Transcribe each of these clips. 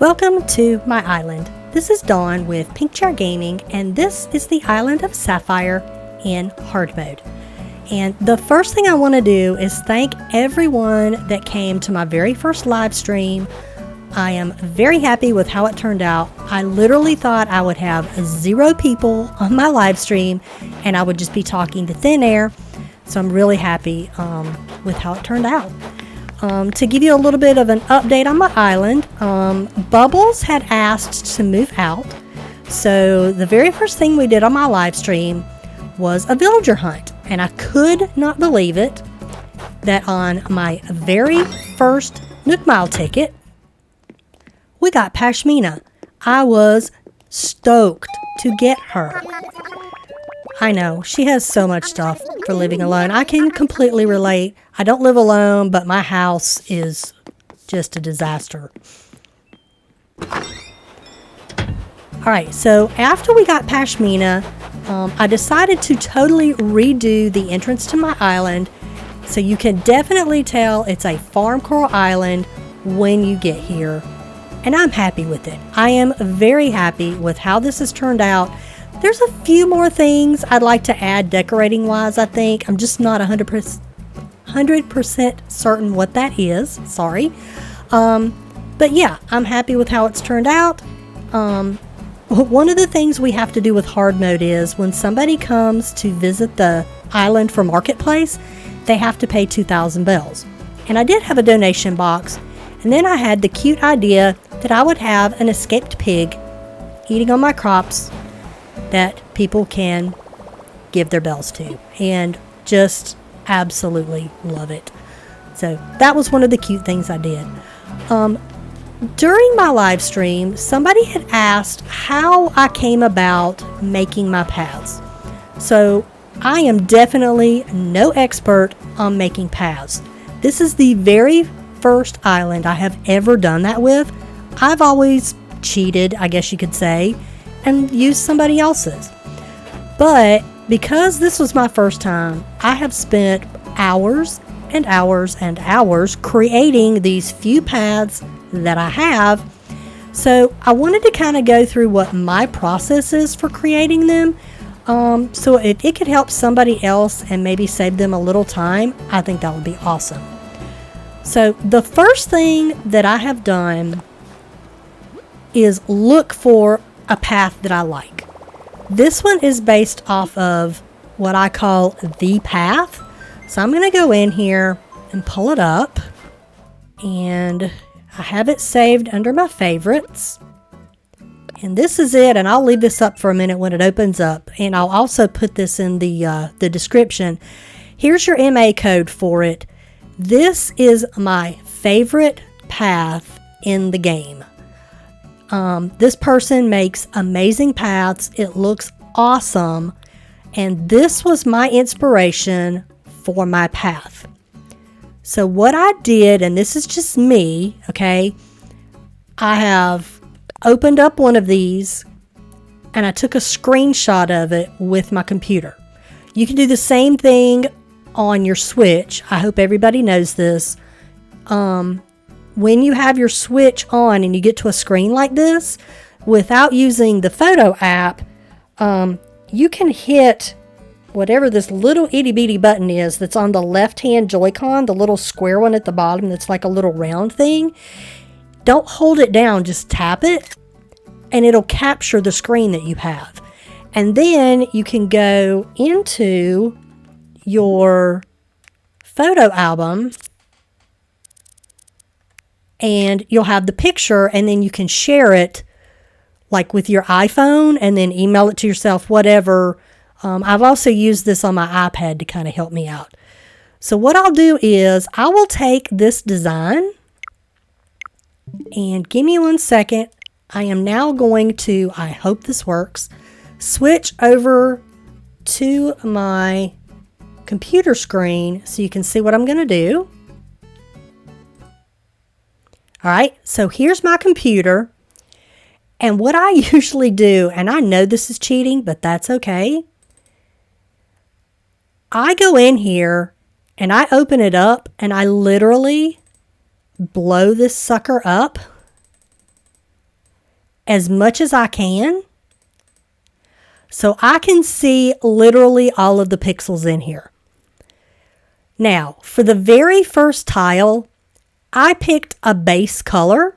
Welcome to my island. This is Dawn with Pink Chair Gaming, and this is the island of Sapphire in hard mode. And the first thing I want to do is thank everyone that came to my very first live stream. I am very happy with how it turned out. I literally thought I would have 0 people on my live stream and I would just be talking to thin air. So I'm really happy with how it turned out. To give you a little bit of an update on my island, Bubbles had asked to move out. So the very first thing we did on my live stream was a villager hunt. And I could not believe it that on my very first Nook Mile ticket, we got Pashmina. I was stoked to get her. I know, she has so much stuff for living alone. I can completely relate. I don't live alone, but my house is just a disaster. Alright, so after we got Pashmina, I decided to totally redo the entrance to my island. So you can definitely tell it's a farm coral island when you get here. And I'm happy with it. I am very happy with how this has turned out. There's a few more things I'd like to add decorating wise, I think. I'm just not 100% certain what that is. Sorry. But yeah, I'm happy with how it's turned out. One of the things we have to do with hard mode is when somebody comes to visit the island for Marketplace, they have to pay 2,000 bells. And I did have a donation box. And then I had the cute idea that I would have an escaped pig eating on my crops that people can give their bells to. And just absolutely love it. So that was one of the cute things I did. During my live stream, somebody had asked how I came about making my paths. So I am definitely no expert on making paths. This is the very first island I have ever done that with. I've always cheated, I guess you could say, and used somebody else's. But because this was my first time, I have spent hours and hours and hours creating these few paths that I have. So I wanted to kind of go through what my process is for creating them. So if it could help somebody else and maybe save them a little time, I think that would be awesome. So the first thing that I have done is look for a path that I like. This one is based off of what I call the path. So I'm going to go in here and pull it up, and I have it saved under my favorites. And this is it, and I'll leave this up for a minute when it opens up, and I'll also put this in the description. Here's your MA code for it. This is my favorite path in the game. This person makes amazing paths. It looks awesome. And this was my inspiration for my path. So what I did, and this is just me, okay, I have opened up one of these and I took a screenshot of it with my computer. You can do the same thing on your Switch. I hope everybody knows this. When you have your Switch on and you get to a screen like this, without using the photo app, you can hit whatever this little itty bitty button is that's on the left hand Joy-Con, the little square one at the bottom that's like a little round thing. Don't hold it down, just tap it and it'll capture the screen that you have. And then you can go into your photo album and you'll have the picture, and then you can share it like with your iPhone and then email it to yourself, whatever. I've also used this on my iPad to kind of help me out. So what I'll do is I will take this design, and give me 1 second. I am now going to, I hope this works, switch over to my computer screen so you can see what I'm going to do. All right, so here's my computer. And what I usually do, and I know this is cheating, but that's okay. I go in here and I open it up and I literally blow this sucker up as much as I can so I can see literally all of the pixels in here. Now, for the very first tile, I picked a base color.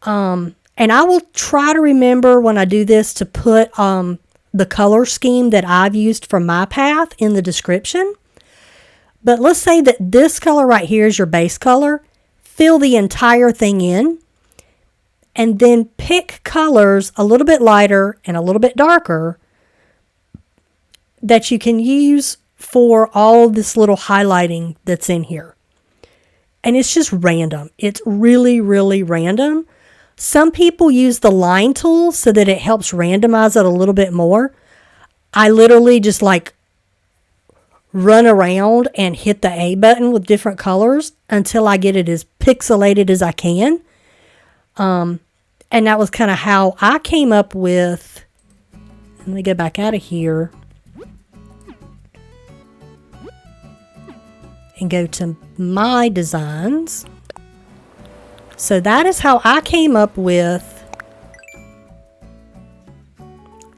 And I will try to remember when I do this to put the color scheme that I've used for my path in the description. But let's say that this color right here is your base color. Fill the entire thing in. And then pick colors a little bit lighter and a little bit darker that you can use for all this little highlighting that's in here. And it's just random. It's really, really random. Some people use the line tool so that it helps randomize it a little bit more. I literally just like run around and hit the A button with different colors until I get it as pixelated as I can. And that was kind of how I came up with, let me go back out of here and go to my designs. So that is how I came up with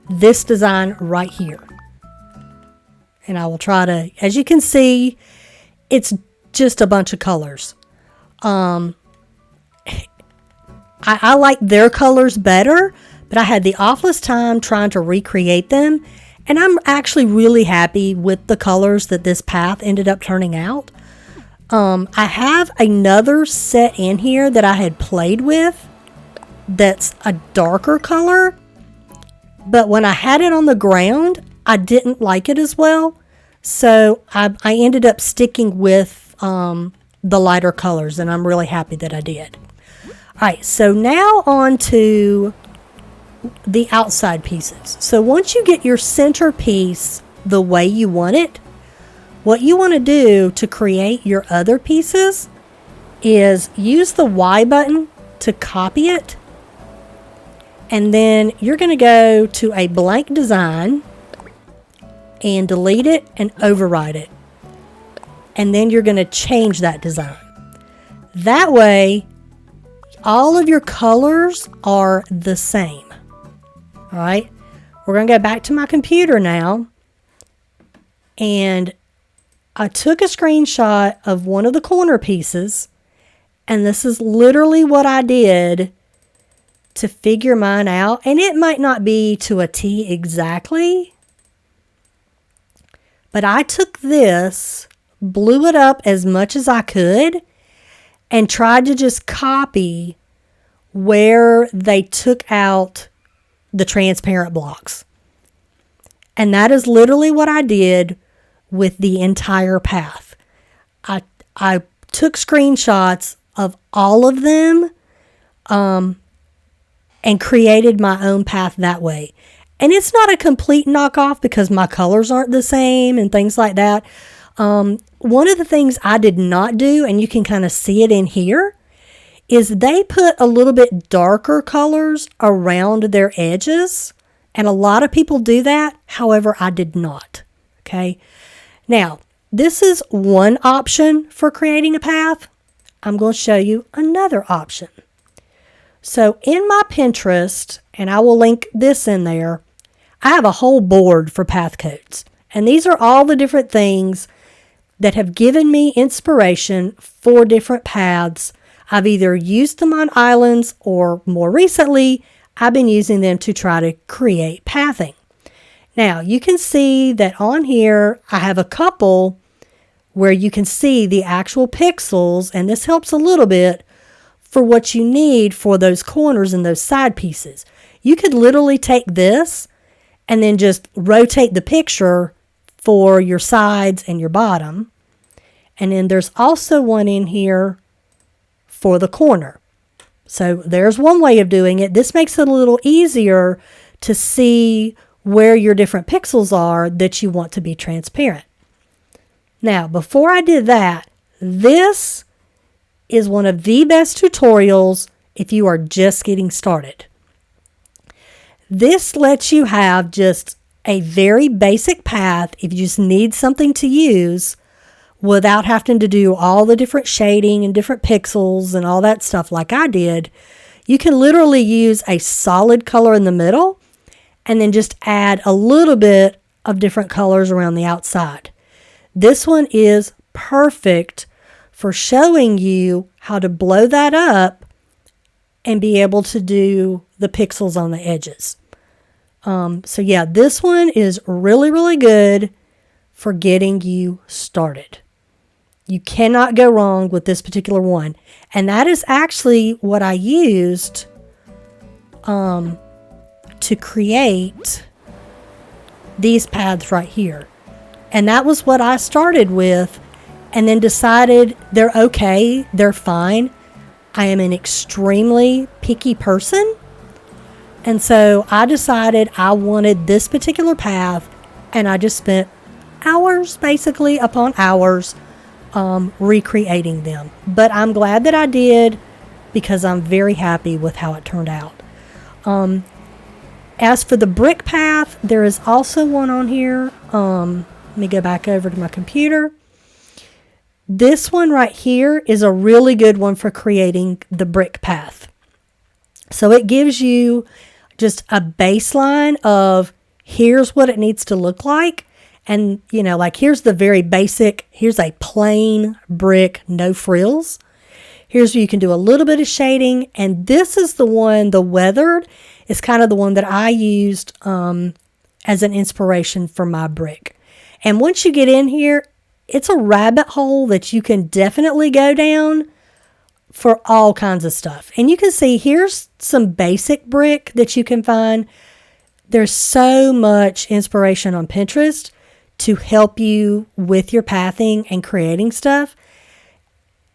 this design right here. And I will try to, as you can see, it's just a bunch of colors. I like their colors better, but I had the awfulest time trying to recreate them. And I'm actually really happy with the colors that this path ended up turning out. I have another set in here that I had played with that's a darker color. But when I had it on the ground, I didn't like it as well. So I ended up sticking with the lighter colors, and I'm really happy that I did. Alright, so now on to the outside pieces. So once you get your center piece the way you want it, what you want to do to create your other pieces is use the Y button to copy it. And then you're going to go to a blank design and delete it and override it. And then you're going to change that design. That way, all of your colors are the same. All right, we're going to go back to my computer now. And I took a screenshot of one of the corner pieces. And this is literally what I did to figure mine out. And it might not be to a T exactly. But I took this, blew it up as much as I could, and tried to just copy where they took out the transparent blocks. And that is literally what I did with the entire path. I took screenshots of all of them and created my own path that way. And it's not a complete knockoff because my colors aren't the same and things like that. One of the things I did not do, and you can kind of see it in here, is they put a little bit darker colors around their edges. And a lot of people do that. However, I did not. Okay. Now, this is one option for creating a path. I'm going to show you another option. So in my Pinterest, and I will link this in there, I have a whole board for path codes. And these are all the different things that have given me inspiration for different paths. I've either used them on islands or more recently, I've been using them to try to create pathing. Now, you can see that on here, I have a couple where you can see the actual pixels, and this helps a little bit for what you need for those corners and those side pieces. You could literally take this and then just rotate the picture for your sides and your bottom. And then there's also one in here for the corner. So there's one way of doing it. This makes it a little easier to see where your different pixels are that you want to be transparent. Now, before I did that, this is one of the best tutorials if you are just getting started. This lets you have just a very basic path if you just need something to use without having to do all the different shading and different pixels and all that stuff like I did. You can literally use a solid color in the middle and then just add a little bit of different colors around the outside. This one is perfect for showing you how to blow that up and be able to do the pixels on the edges. So yeah, this one is really, really good for getting you started. You cannot go wrong with this particular one. And that is actually what I used to create these paths right here. And that was what I started with and then decided they're okay, they're fine. I am an extremely picky person. And so I decided I wanted this particular path, and I just spent hours, basically upon hours, recreating them. But I'm glad that I did because I'm very happy with how it turned out. As for the brick path, there is also one on here. Let me go back over to my computer. This one right here is a really good one for creating the brick path. So it gives you just a baseline of here's what it needs to look like. And, you know, like here's the very basic, here's a plain brick, no frills. Here's where you can do a little bit of shading. And this is the one, the weathered, is kind of the one that I used as an inspiration for my brick. And once you get in here, it's a rabbit hole that you can definitely go down for all kinds of stuff. And you can see here's some basic brick that you can find. There's so much inspiration on Pinterest to help you with your pathing and creating stuff.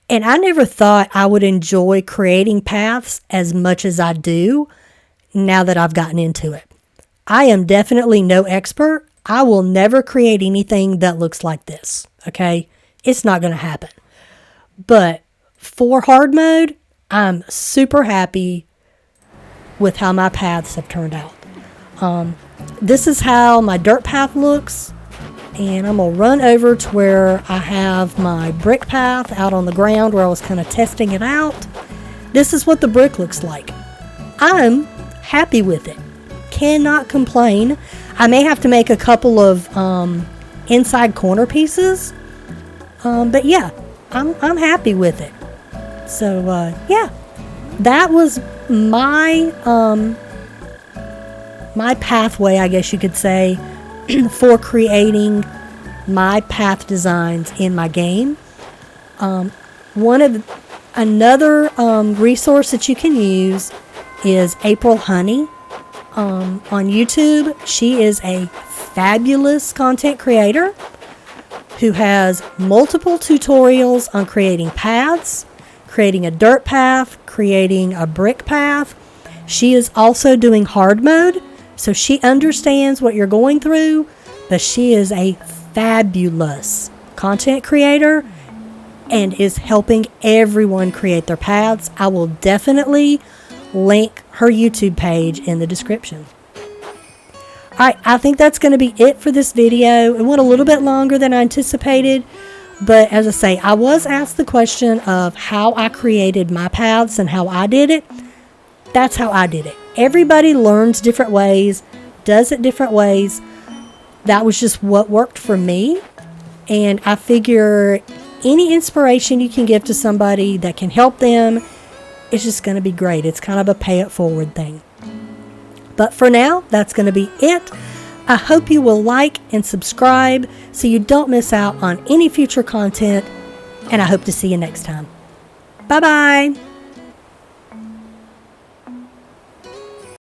And I never thought I would enjoy creating paths as much as I do now that I've gotten into it. I am definitely no expert. I will never create anything that looks like this, okay? It's not going to happen. But for hard mode, I'm super happy with how my paths have turned out. This is how my dirt path looks. And I'm going to run over to where I have my brick path out on the ground where I was kind of testing it out. This is what the brick looks like. I'm happy with it. Cannot complain. I may have to make a couple of inside corner pieces. But yeah, I'm happy with it. So yeah, that was my my pathway, I guess you could say, for creating my path designs in my game. Another resource that you can use is April Honey on YouTube. She is a fabulous content creator who has multiple tutorials on creating paths, creating a dirt path, creating a brick path. She is also doing hard mode, so she understands what you're going through, but she is a fabulous content creator and is helping everyone create their paths. I will definitely link her YouTube page in the description. Alright, I think that's going to be it for this video. It went a little bit longer than I anticipated, but as I say, I was asked the question of how I created my paths and how I did it. That's how I did it. Everybody learns different ways, does it different ways. That was just what worked for me. And I figure any inspiration you can give to somebody that can help them is just going to be great. It's kind of a pay it forward thing. But for now, that's going to be it. I hope you will like and subscribe so you don't miss out on any future content. And I hope to see you next time. Bye-bye.